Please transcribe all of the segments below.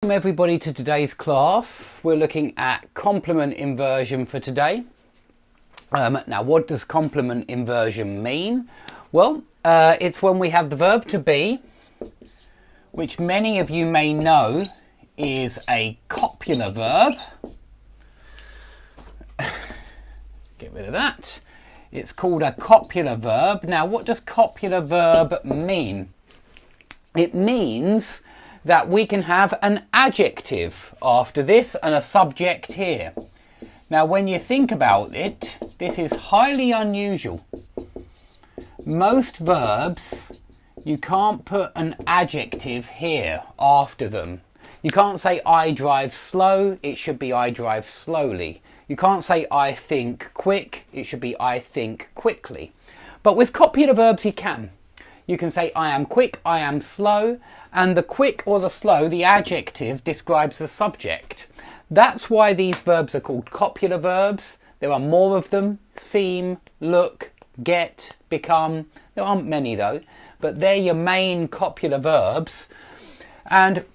welcome everybody to today's class. We're looking at complement inversion for today. Now, what does complement inversion mean? Well, it's when we have the verb to be, which many of you may know is a copular verb. Get rid of that. It's called a copular verb. Now, what does copular verb mean? It means that we can have an adjective after this and a subject here. Now, when you think about it, this is highly unusual. Most verbs, you can't put an adjective here after them. You can't say I drive slow, it should be I drive slowly. You can't say I think quick, it should be I think quickly. But with copular verbs you can. You can say I am quick, I am slow, and the quick or the slow, the adjective, describes the subject. That's why these verbs are called copular verbs. There are more of them: seem, look, get, become. There aren't many though, but they're your main copular verbs. And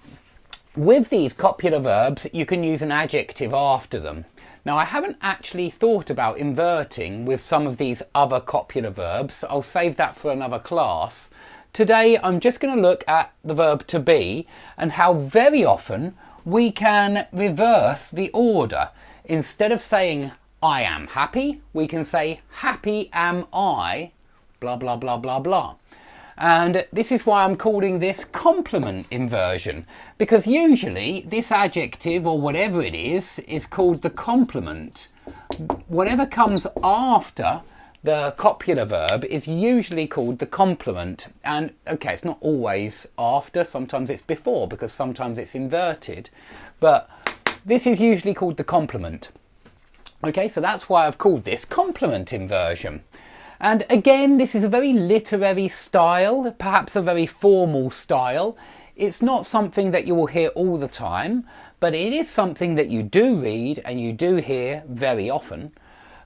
with these copular verbs, you can use an adjective after them. Now, I haven't actually thought about inverting with some of these other copular verbs. I'll save that for another class. Today, I'm just going to look at the verb to be and how very often we can reverse the order. Instead of saying I am happy, we can say happy am I, blah, blah, blah, blah, blah. And this is why I'm calling this complement inversion, because usually this adjective or whatever it is called the complement. Whatever comes after the copular verb is usually called the complement. And okay, it's not always after, sometimes it's before, because sometimes it's inverted, but this is usually called the complement. Okay, so that's why I've called this complement inversion. And again, this is a very literary style, perhaps a very formal style. It's not something that you will hear all the time, but it is something that you do read and you do hear very often.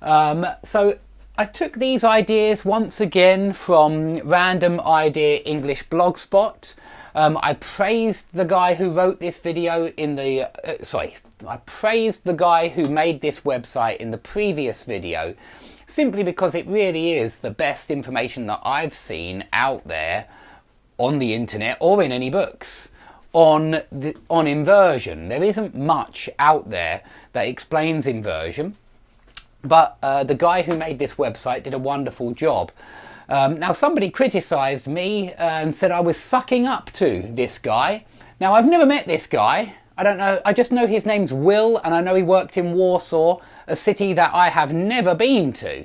So I took these ideas once again from Random Idea English Blogspot. I praised the guy who wrote this video in the, I praised the guy who made this website in the previous video, simply because it really is the best information that I've seen out there on the internet or in any books on inversion. There isn't much out there that explains inversion, but the guy who made this website did a wonderful job. Now, somebody criticised me and said I was sucking up to this guy. Now, I've never met this guy. I don't know, I just know his name's Will, and I know he worked in Warsaw, a city that I have never been to.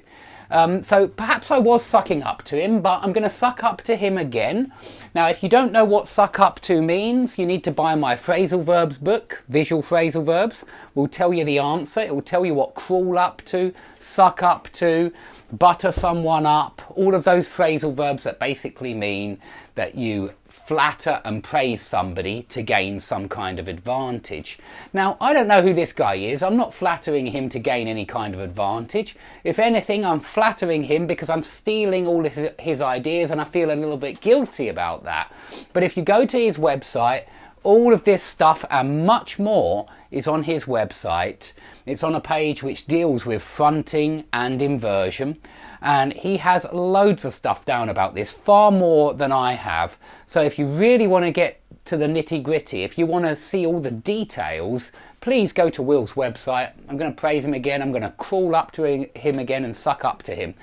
So perhaps I was sucking up to him, but I'm going to suck up to him again. Now, if you don't know what suck up to means, you need to buy my phrasal verbs book, Visual Phrasal Verbs. We'll tell you the answer. It will tell you what crawl up to, suck up to, butter someone up, all of those phrasal verbs that basically mean that you flatter and praise somebody to gain some kind of advantage. Now, I don't know who this guy is. I'm not flattering him to gain any kind of advantage. If anything, I'm flattering him because I'm stealing all his ideas, and I feel a little bit guilty about that. But if you go to his website, all of this stuff and much more is on his website. It's on a page which deals with fronting and inversion, and he has loads of stuff down about this, far more than I have. So if you really want to get to the nitty-gritty, if you want to see all the details, please go to Will's website. I'm going to praise him again. I'm going to crawl up to him again and suck up to him.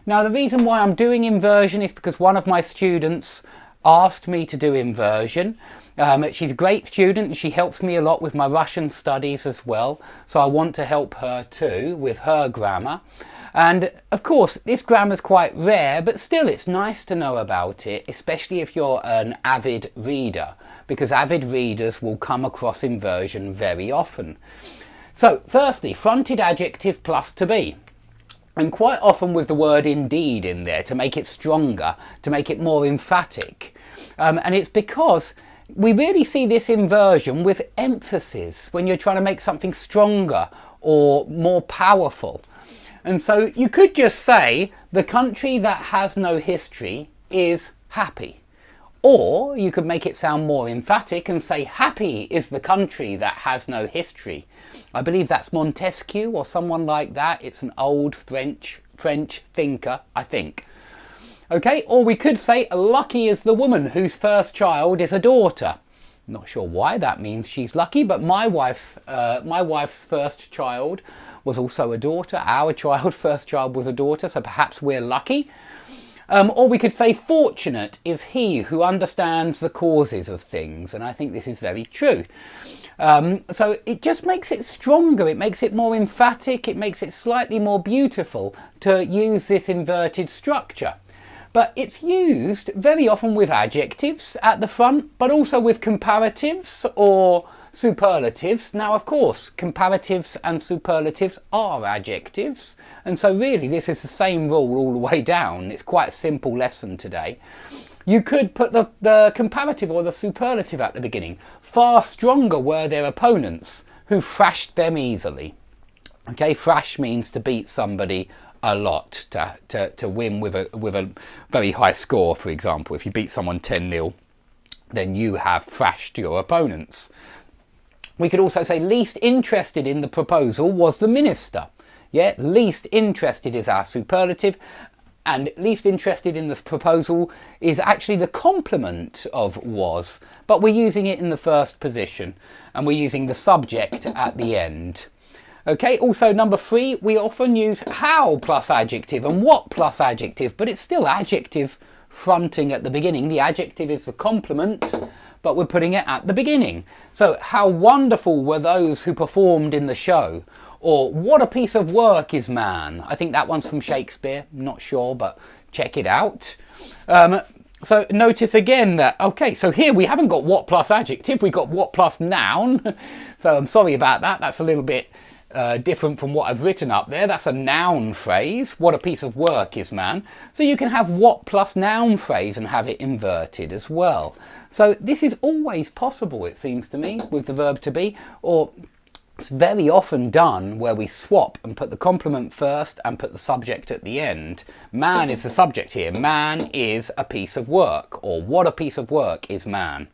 Now, the reason why I'm doing inversion is because one of my students asked me to do inversion. She's a great student and she helps me a lot with my Russian studies as well, so I want to help her too with her grammar. And of course, this grammar is quite rare, but still it's nice to know about it, especially if you're an avid reader, because avid readers will come across inversion very often. So firstly, fronted adjective plus to be. And quite often with the word indeed in there to make it stronger, to make it more emphatic. And it's because we really see this inversion with emphasis when you're trying to make something stronger or more powerful. And so you could just say the country that has no history is happy. Or you could make it sound more emphatic and say, happy is the country that has no history. I believe that's Montesquieu or someone like that. It's an old French thinker, I think. Okay, or we could say, lucky is the woman whose first child is a daughter. Not sure why that means she's lucky, but my wife's first child was also a daughter. Our first child was a daughter, so perhaps we're lucky. Or we could say, fortunate is he who understands the causes of things, and I think this is very true. So it just makes it stronger, it makes it more emphatic, it makes it slightly more beautiful to use this inverted structure. But it's used very often with adjectives at the front, but also with comparatives or superlatives. Now, of course, comparatives and superlatives are adjectives, and so really this is the same rule all the way down. It's quite a simple lesson today. You could put the comparative or the superlative at the beginning. Far stronger were their opponents, who thrashed them easily. Okay, thrash means to beat somebody a lot, to win with a very high score. For example, if you beat someone 10-0, then you have thrashed your opponents. We could also say least interested in the proposal was the minister. Yeah, least interested is our superlative, and least interested in the proposal is actually the complement of was, but we're using it in the first position, and we're using the subject at the end. Okay, also number 3, we often use how plus adjective and what plus adjective, but it's still adjective fronting at the beginning. The adjective is the complement, but we're putting it at the beginning. So, how wonderful were those who performed in the show? Or, what a piece of work is man? I think that one's from Shakespeare, I'm not sure, but check it out. So notice again that, okay, so here we haven't got what plus adjective, we've got what plus noun. So I'm sorry about that, that's a little bit different from what I've written up there. That's a noun phrase. What a piece of work is man. So you can have what plus noun phrase and have it inverted as well. So this is always possible, it seems to me, with the verb to be, or it's very often done where we swap and put the complement first and put the subject at the end. Man is the subject here. Man is a piece of work, or what a piece of work is man.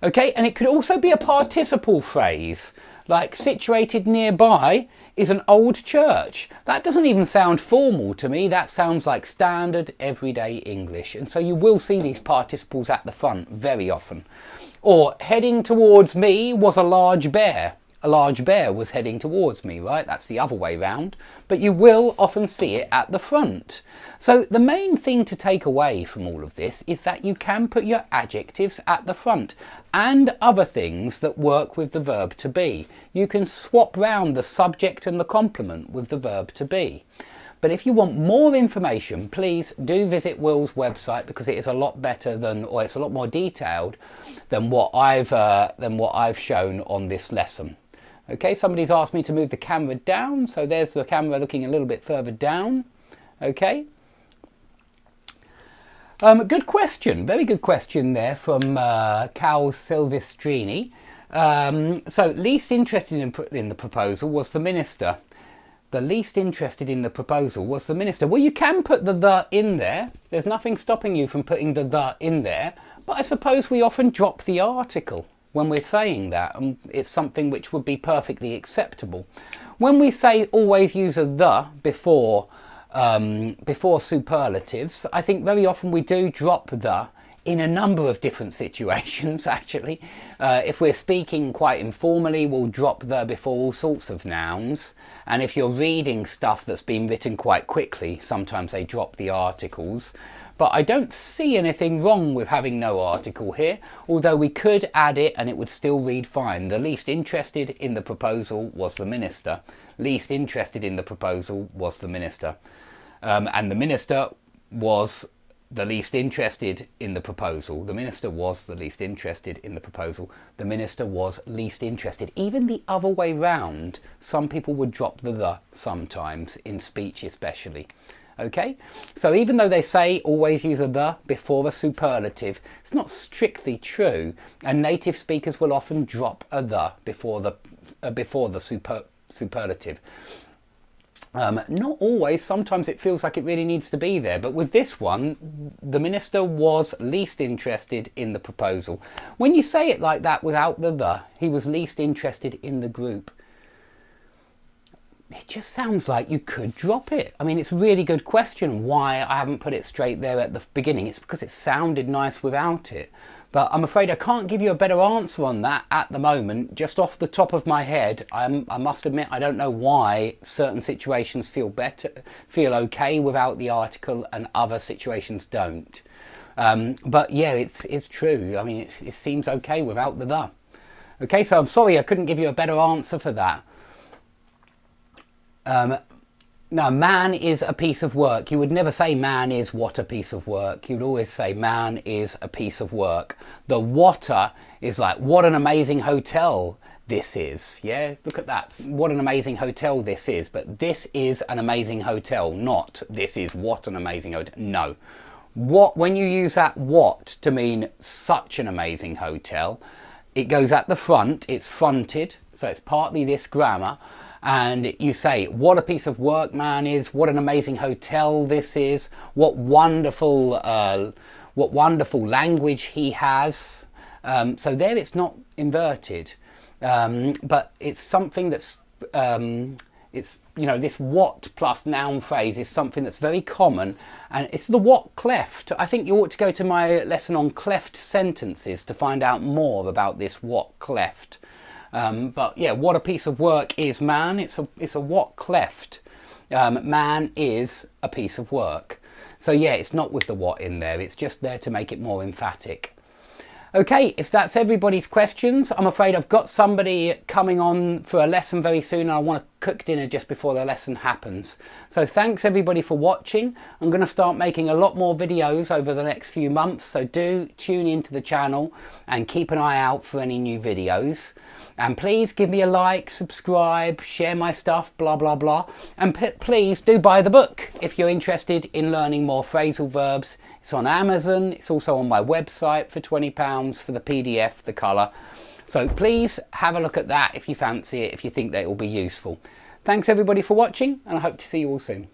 Okay, and it could also be a participle phrase, like situated nearby is an old church. That doesn't even sound formal to me. That sounds like standard everyday English. And so you will see these participles at the front very often. Or heading towards me was a large bear. A large bear was heading towards me, right? That's the other way round. But you will often see it at the front. So the main thing to take away from all of this is that you can put your adjectives at the front and other things that work with the verb to be. You can swap round the subject and the complement with the verb to be. But if you want more information, please do visit Will's website, because it is a lot better than, or it's a lot more detailed than what I've shown on this lesson. Okay, somebody's asked me to move the camera down, so there's the camera looking a little bit further down. Okay. Good question, very good question there from Cal Silvestrini. So least interested in the proposal was the minister. The least interested in the proposal was the minister. Well, you can put the in there. There's nothing stopping you from putting the in there. But I suppose we often drop the article when we're saying that, and it's something which would be perfectly acceptable. When we say always use a the before superlatives, I think very often we do drop the in a number of different situations, actually. If we're speaking quite informally, we'll drop the before all sorts of nouns. And if you're reading stuff that's been written quite quickly, sometimes they drop the articles. But I don't see anything wrong with having no article here, although we could add it and it would still read fine. The least interested in the proposal was the minister. Least interested in the proposal was the minister. And the minister was the least interested in the proposal. The minister was the least interested in the proposal. The minister was least interested. Even the other way round, some people would drop the sometimes, in speech especially. Okay, so even though they say always use a the before a superlative, it's not strictly true, and native speakers will often drop a the before the superlative. Not always, sometimes it feels like it really needs to be there, but with this one, the minister was least interested in the proposal. When you say it like that without the, he was least interested in the group, it just sounds like you could drop it. I mean, it's a really good question why I haven't put it straight there at the beginning. It's because it sounded nice without it. But I'm afraid I can't give you a better answer on that at the moment. Just off the top of my head, I must admit I don't know why certain situations feel okay without the article and other situations don't. But yeah, it's true. I mean, it seems okay without the. Okay, so I'm sorry I couldn't give you a better answer for that. Now, man is a piece of work. You would never say man is what a piece of work. You'd always say man is a piece of work. The whatter is like, what an amazing hotel this is. Yeah, look at that. What an amazing hotel this is. But this is an amazing hotel, not this is what an amazing hotel. No. When you use that what to mean such an amazing hotel, it goes at the front, it's fronted, so it's partly this grammar. And you say, what a piece of work man is, what an amazing hotel this is, what wonderful language he has. So there it's not inverted, but it's something that's, it's, you know, this what plus noun phrase is something that's very common, and it's the what cleft. I think you ought to go to my lesson on cleft sentences to find out more about this what cleft. But yeah, what a piece of work is man. It's a what cleft. Man is a piece of work. So yeah, it's not with the what in there. It's just there to make it more emphatic. Okay, if that's everybody's questions, I'm afraid I've got somebody coming on for a lesson very soon, and I want to cook dinner just before the lesson happens. So thanks everybody for watching. I'm going to start making a lot more videos over the next few months, so do tune into the channel and keep an eye out for any new videos. And please give me a like, subscribe, share my stuff, blah blah blah. And please do buy the book if you're interested in learning more phrasal verbs. It's on Amazon, it's also on my website for £20 for the PDF, the colour. So please have a look at that if you fancy it, if you think that it will be useful. Thanks everybody for watching, and I hope to see you all soon.